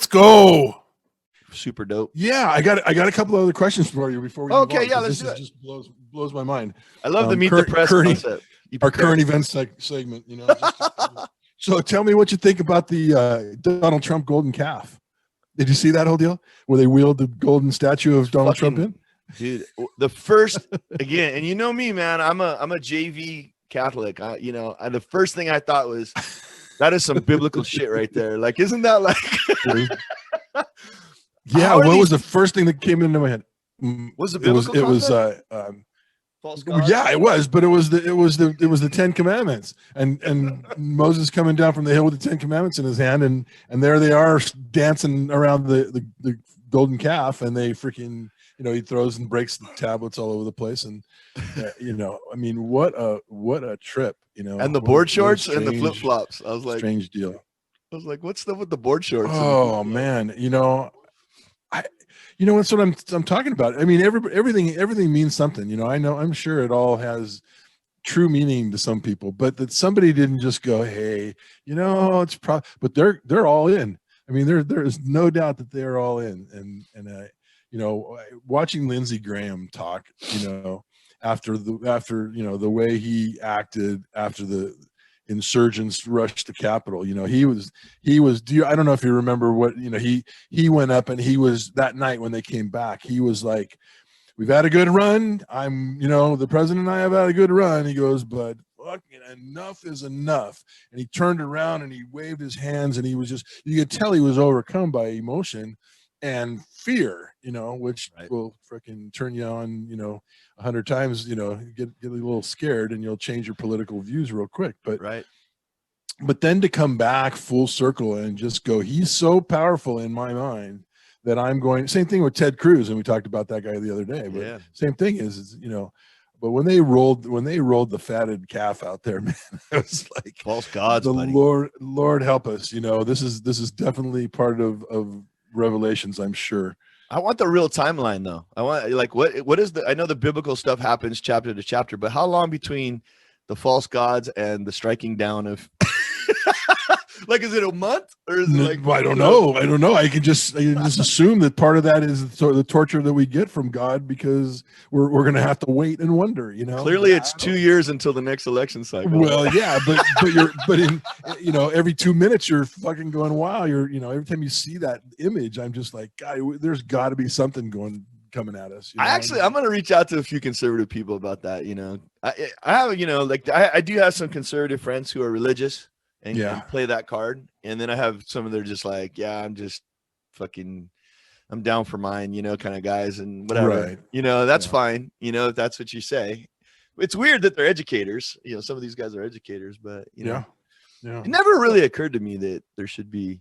go. Super dope. Yeah, I got a couple of other questions for you before we move on. Yeah, let's this do it. just blows my mind. I love the meet the press concept. Our current events segment, you know. So tell me what you think about the Donald Trump golden calf. Did you see that whole deal where they wheeled the golden statue of Donald Trump in? Dude, the first again, and you know me, man. I'm a JV Catholic. The first thing I thought was that is some biblical shit right there. Like, isn't that like? Yeah. What was the first thing that came into my head? Was it biblical? It was false God? Yeah, it was, but it was the 10 Commandments, and Moses coming down from the hill with the 10 Commandments in his hand, and there they are dancing around the golden calf, and they freaking, he throws and breaks the tablets all over the place, and I mean, what a trip, and the board shorts and the flip flops. I was like, strange deal. I was like, what's up with the board shorts? Oh man, that's what I'm talking about. I mean, everything means something. I'm sure it all has true meaning to some people, but that somebody didn't just go, hey, but they're all in. I mean, there is no doubt that they're all in, and watching Lindsey Graham talk, after the way he acted after the insurgents rushed the Capitol, he was I don't know if you remember what, he went up and he was, that night when they came back, he was like, we've had a good run. The president and I have had a good run. He goes, but fucking enough is enough. And he turned around and he waved his hands, and he was just, you could tell he was overcome by emotion and fear, which will freaking turn you on, 100 times, get a little scared, and you'll change your political views real quick. But then to come back full circle and just go, he's so powerful in my mind that I'm going, same thing with Ted Cruz. And we talked about that guy the other day, but same thing is, but when they rolled the fatted calf out there, man, it was like false gods, buddy. Lord help us. This is definitely part of Revelations, I'm sure. I want the real timeline though. I want, like, what is I know the biblical stuff happens chapter to chapter, but how long between the false gods and the striking down of like, is it a month or is it like, I don't know. I can just assume that part of that is the torture that we get from God, because we're going to have to wait and wonder, Clearly it's 2 years until the next election cycle. Well, yeah, but in every 2 minutes you're fucking going, wow, every time you see that image, I'm just like, God, there's got to be something coming at us. I'm going to reach out to a few conservative people about that. I have, I do have some conservative friends who are religious and play that card. And then I have some of, they're just like, yeah, I'm just fucking, I'm down for mine, kind of guys, and whatever, that's fine. If that's what you say. It's weird that they're educators. Some of these guys are educators, but it never really occurred to me that there should be,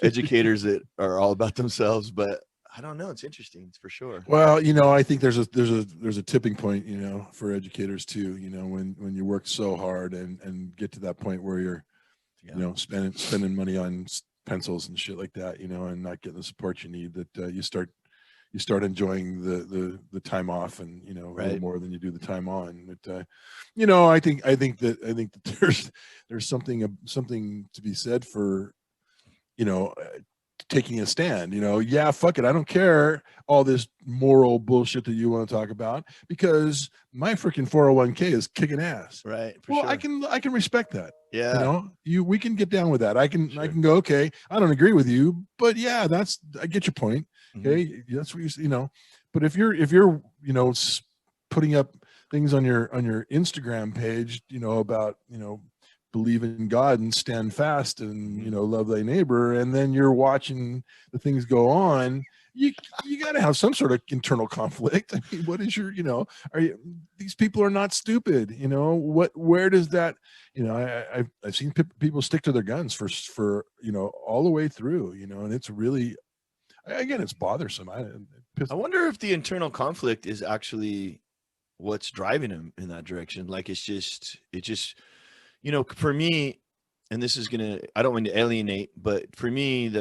educators that are all about themselves, but I don't know. It's interesting. It's for sure. Well, I think there's a tipping point, for educators too, when you work so hard and get to that point where you're, spending money on pencils and shit like that, and not getting the support you need, that you start enjoying the time off, and, a little more than you do the time on. But, I think that there's something to be said for, taking a stand, fuck it, I don't care all this moral bullshit that you want to talk about, because my freaking 401k is kicking ass. Right. Well, sure. I can respect that. Yeah. We can get down with that. I can go, okay, I don't agree with you, but yeah, I get your point. Okay. That's what but if you're putting up things on your Instagram page, about, believe in God and stand fast and, love thy neighbor, and then you're watching the things go on, you got to have some sort of internal conflict. I mean, what is your, these people are not stupid, where does that, I've seen people stick to their guns for all the way through, and it's really, again, it's bothersome. I wonder if the internal conflict is actually what's driving him in that direction. Like, it just, for me, and this is I don't want to alienate, but for me,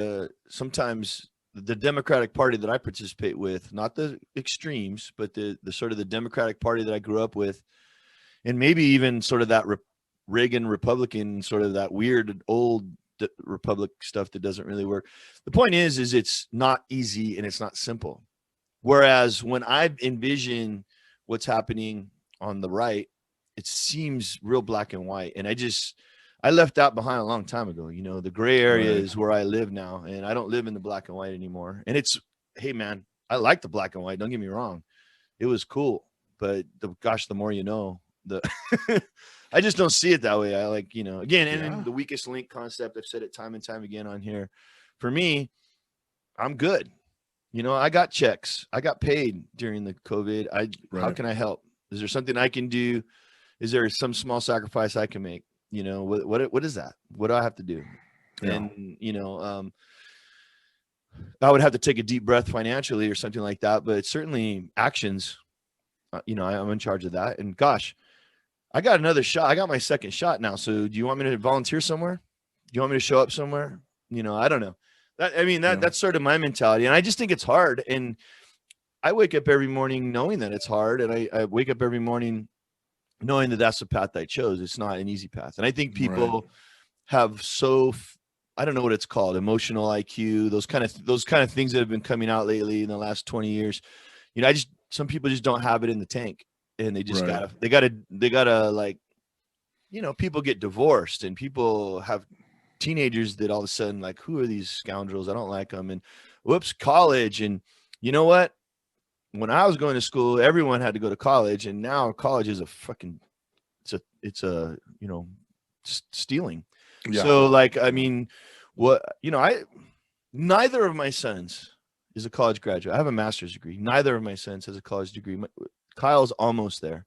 sometimes the Democratic Party that I participate with, not the extremes, but the sort of the Democratic Party that I grew up with, and maybe even sort of that Reagan Republican, sort of that weird old Republic stuff that doesn't really work. The point is it's not easy and it's not simple. Whereas when I envision what's happening on the right, it seems real black and white. And I left that behind a long time ago. You know, the gray area is where I live now, and I don't live in the black and white anymore. And hey man, I like the black and white. Don't get me wrong. It was cool, but the more you know, I just don't see it that way. I like, again, and in the weakest link concept, I've said it time and time again on here. For me, I'm good. I got checks. I got paid during the COVID. How can I help? Is there something I can do? Is there some small sacrifice I can make? What is that? What do I have to do? Yeah. And, I would have to take a deep breath financially or something like that, but certainly actions, I'm in charge of that. And gosh, I got another shot. I got my second shot now. So do you want me to volunteer somewhere? Do you want me to show up somewhere? I don't know. That's sort of my mentality. And I just think it's hard. And I wake up every morning knowing that it's hard. And I wake up every morning knowing that that's the path I chose. It's not an easy path. And I think people have I don't know what it's called, emotional IQ, those kind of things that have been coming out lately in the last 20 years. Some people just don't have it in the tank, and they just gotta like, people get divorced and people have teenagers that all of a sudden like, who are these scoundrels? I don't like them. And whoops, college. And you know what? When I was going to school, everyone had to go to college, and now college is stealing. Yeah. So like, neither of my sons is a college graduate. I have a master's degree. Neither of my sons has a college degree. Kyle's almost there.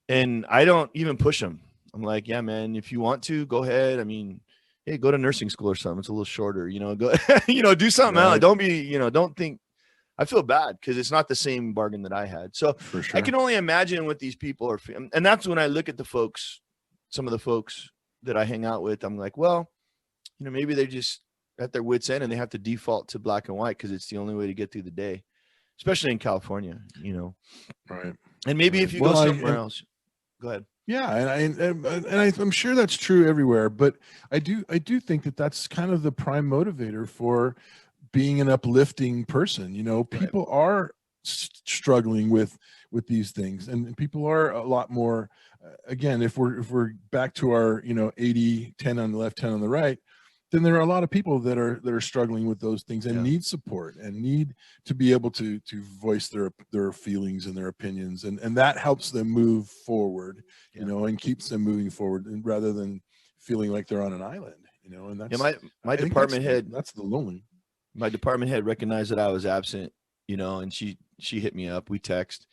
And I don't even push him. I'm like, yeah, man, if you want to, go ahead. Hey, go to nursing school or something. It's a little shorter, go, do something else. Don't be, don't think. I feel bad because it's not the same bargain that I had. So for sure. I can only imagine what these people are feeling. And that's when I look at some of the folks that I hang out with. I'm like, well, maybe they're just at their wits' end and they have to default to black and white because it's the only way to get through the day, especially in California, Right. And maybe if you go somewhere else, go ahead. Yeah. And I'm sure that's true everywhere, but I do think that that's kind of the prime motivator for being an uplifting person. People are struggling with these things, and people are a lot more, again, if we're back to our 80-10 on the left, 10 on the right, then there are a lot of people that are struggling with those things and need support and need to be able to voice their feelings and their opinions, and that helps them move forward, and keeps them moving forward, and rather than feeling like they're on an island, and that's my department head. That's the lonely. My department head recognized that I was absent, and she hit me up. We text.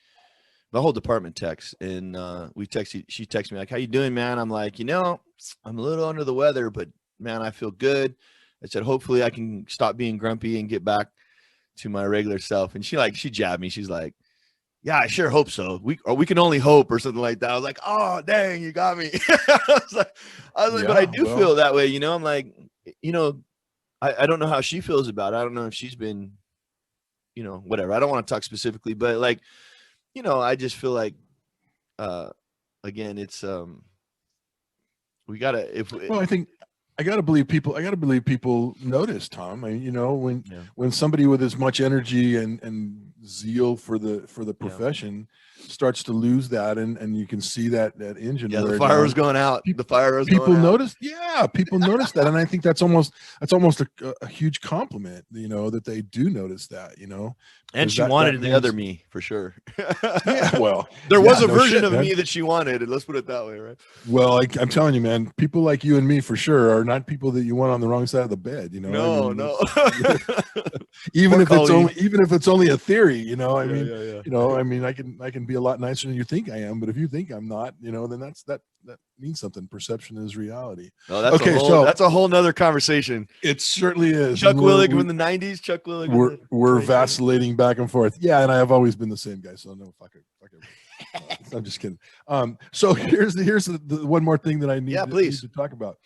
The whole department text, and we texted. She texted me like, "How you doing, man?" I'm like, I'm a little under the weather, but man, I feel good. I said, hopefully I can stop being grumpy and get back to my regular self. And she jabbed me. She's like, yeah, I sure hope so. We can only hope, or something like that. I was like, oh, dang, you got me. I was like, but I do feel that way. I'm like, I don't know how she feels about it. I don't know if she's been, whatever. I don't want to talk specifically, but like, I just feel like, again, it's, I gotta believe people notice, Tom. When somebody with as much energy and zeal for the profession starts to lose that, and you can see that engine. Yeah, the fire was going out. People notice. Yeah, people notice that, and I think that's almost a huge compliment. That they do notice that. And she wanted the other me for sure. Yeah, well, there was a version of me that she wanted, and let's put it that way, right? Well, I'm telling you, man, people like you and me for sure are not people that you want on the wrong side of the bed. No. even if it's only a theory, I can be a lot nicer than you think I am, but if you think I'm not, then that means something. Perception is reality. Oh, that's a whole nother conversation. It certainly is. Chuck Willig from the 90s. Chuck Willig. We're vacillating back and forth. Yeah, and I have always been the same guy. So no, fuck it. I'm just kidding. So here's the one more thing that I need to talk about.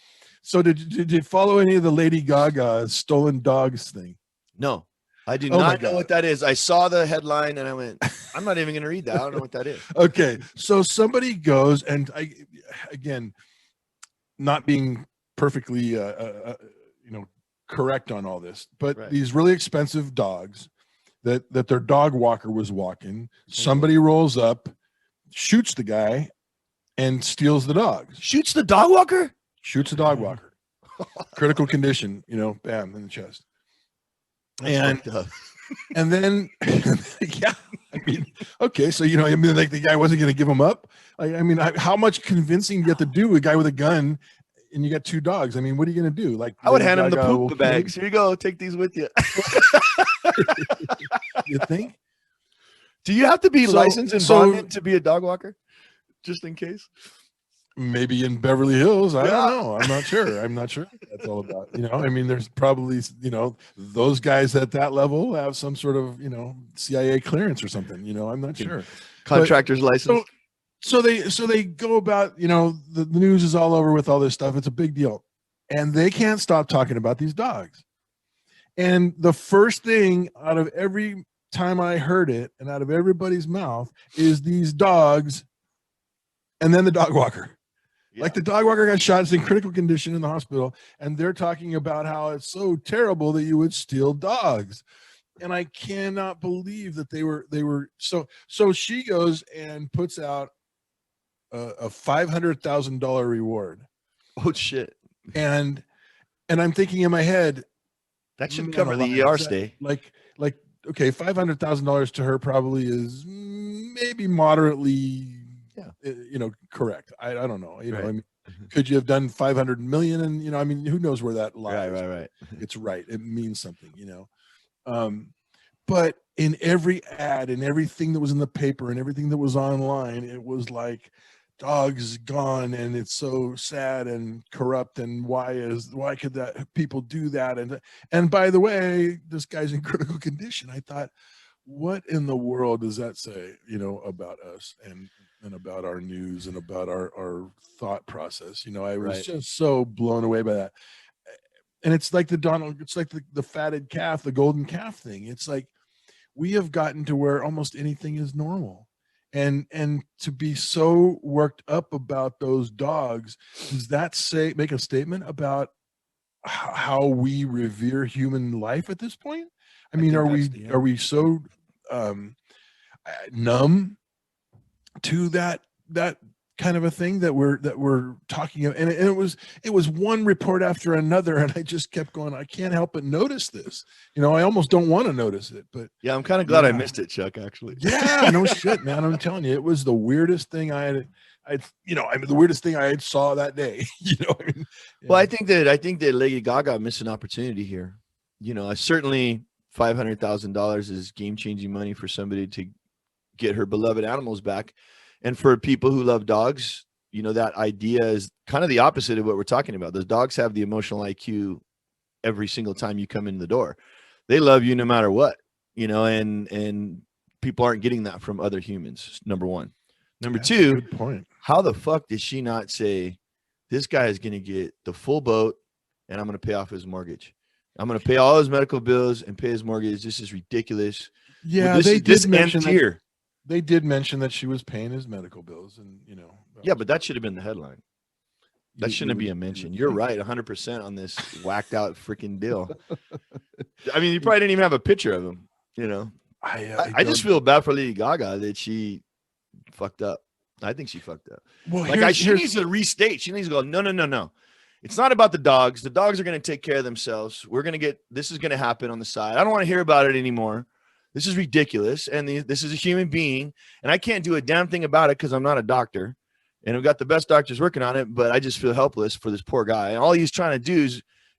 So did you follow any of the Lady Gaga stolen dogs thing? No. I do not know what that is. I saw the headline and I went, I'm not even going to read that. I don't know what that is. Okay. So somebody goes, and again, not being perfectly, correct on all this. But these really expensive dogs that their dog walker was walking, somebody rolls up, shoots the guy, and steals the dog. Shoots the dog walker? Shoots the dog walker. Critical condition, bam, in the chest. And then, yeah, I mean, okay, so like the guy wasn't going to give him up. I mean, how much convincing do you have to do a guy with a gun, and you got two dogs? I mean, what are you going to do? Like, I would hand him the poop bags. Here you go, take these with you. You think? Do you have to be licensed and bonded to be a dog walker, just in case? Maybe in Beverly Hills. I don't know. I'm not sure. I'm not sure what that's all about. I mean, there's probably, those guys at that level have some sort of, CIA clearance or something, I'm not sure. Contractor's license. So they go about, the news is all over with all this stuff. It's a big deal. And they can't stop talking about these dogs. And the first thing out of every time I heard it and out of everybody's mouth is these dogs and then the dog walker. Yeah. Like the dog walker got shot, it's in critical condition in the hospital, and they're talking about how it's so terrible that you would steal dogs. And I cannot believe that they were so she goes and puts out a $500,000 reward. Oh shit. And I'm thinking in my head, that should cover the ER stay. Like okay, $500,000 to her probably is maybe moderately correct. I don't know. I mean, could you have done 500 million? And I mean, who knows where that lies? Right. It's right. It means something, But in every ad and everything that was in the paper and everything that was online, it was like dogs gone, and it's so sad and corrupt. And why could that people do that? And by the way, this guy's in critical condition. I thought, what in the world does that say, about us and about our news and about our thought process? I was just so blown away by that. And it's like the fatted calf, the golden calf thing. It's like we have gotten to where almost anything is normal. And to be so worked up about those dogs, does that make a statement about how we revere human life at this point? I mean, are we so numb to that kind of a thing that we're talking about? And it was one report after another, and I just kept going, I can't help but notice this. I almost don't want to notice it, but yeah, I'm kind of glad I missed it, Chuck, actually. Yeah, no shit, man. I'm telling you, it was the weirdest thing the weirdest thing I saw that day. Well, I think that Lady Gaga missed an opportunity here. Certainly $500,000 is game-changing money for somebody to get her beloved animals back. And for people who love dogs, that idea is kind of the opposite of what we're talking about. Those dogs have the emotional IQ every single time you come in the door. They love you no matter what, and people aren't getting that from other humans. Number one. Number two, good point. How the fuck did she not say, this guy is going to get the full boat and I'm going to pay off his mortgage. I'm going to pay all his medical bills and pay his mortgage. This is ridiculous. Yeah, they did mention that. They did mention that she was paying his medical bills, and yeah, but that should have been the headline. That shouldn't be a mention. You're right, 100% on this whacked out freaking deal. I mean, you probably didn't even have a picture of him. I just feel bad for Lady Gaga that she fucked up. I think she fucked up. Well, she needs to restate. She needs to go, no. It's not about the dogs. The dogs are going to take care of themselves. This is going to happen on the side. I don't want to hear about it anymore. This is ridiculous. And this is a human being. And I can't do a damn thing about it because I'm not a doctor. And I've got the best doctors working on it, but I just feel helpless for this poor guy. And all he's trying to do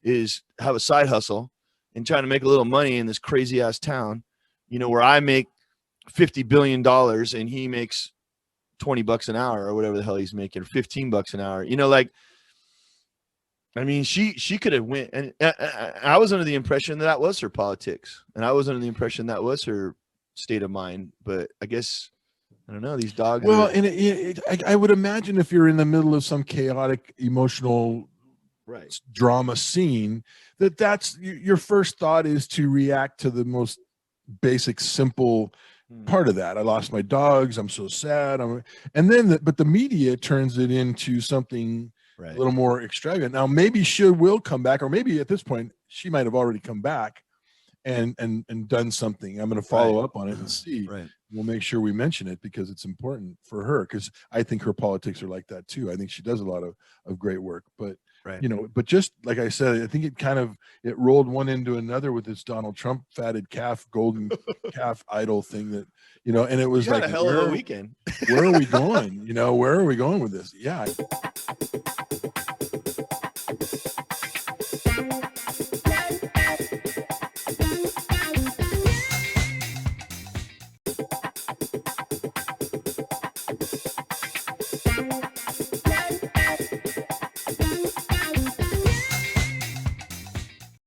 is have a side hustle and trying to make a little money in this crazy ass town, where I make $50 billion and he makes $20 an hour or whatever the hell he's making, or $15 an hour. I mean, she could have went, and I was under the impression that was her politics, and I was under the impression that was her state of mind. But I guess I don't know, these dogs. Well, and I would imagine if you're in the middle of some chaotic, emotional, drama scene, that's your first thought is to react to the most basic, simple part of that. I lost my dogs. I'm so sad. But the media turns it into something Right. a little more extravagant. Now, maybe she will come back, or maybe at this point she might have already come back and done something. I'm going to follow up on it and see. Right. We'll make sure we mention it because it's important for her, because I think her politics are like that too. I think she does a lot of great work, but you know, but just like I said, I think it rolled one into another with this Donald Trump fatted calf, golden calf idol thing that, you know, and it was You had like, a hell of a weekend. where are we going? You know, where are we going with this? Yeah.